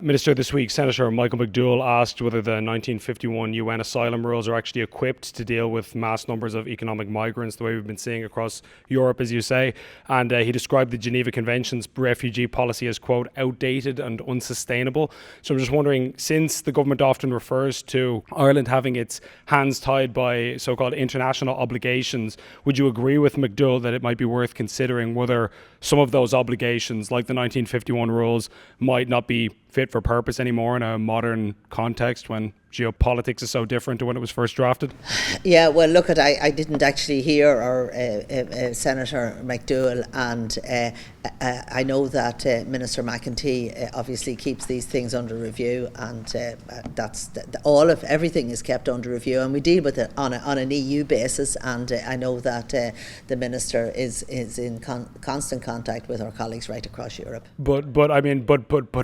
Minister, this week, Senator Michael McDowell asked whether the 1951 UN asylum rules are actually equipped to deal with mass numbers of economic migrants, the way we've been seeing across Europe, as you say. And he described the Geneva Convention's refugee policy as, quote, outdated and unsustainable. So I'm just wondering, since the government often refers to Ireland having its hands tied by so-called international obligations, would you agree with McDowell that it might be worth considering whether some of those obligations, like the 1951 rules, might not be fit for purpose anymore in a modern context when geopolitics is so different to when it was first drafted? Yeah, well, look, I didn't actually hear Senator McDowell, and I know that Minister McEntee obviously keeps these things under review, and that's everything is kept under review, and we deal with it on an EU basis. And I know that the minister is in constant contact with our colleagues right across Europe. But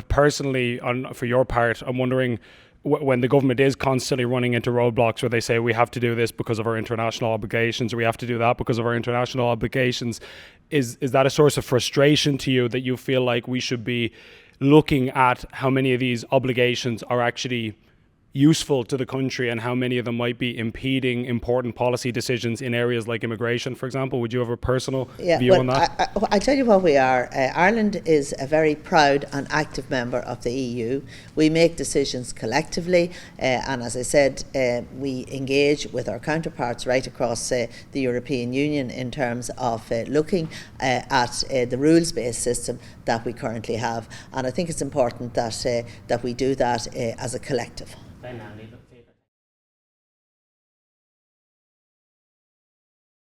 personally, for your part, I'm wondering, when the government is constantly running into roadblocks where they say we have to do this because of our international obligations, or we have to do that because of our international obligations, is that a source of frustration to you, that you feel like we should be looking at how many of these obligations are actually useful to the country and how many of them might be impeding important policy decisions in areas like immigration, for example? Would you have a personal view on that? I tell you what we are. Ireland is a very proud and active member of the EU. We make decisions collectively, and as I said, we engage with our counterparts right across the European Union in terms of looking at the rules-based system that we currently have. And I think it's important that we do that as a collective.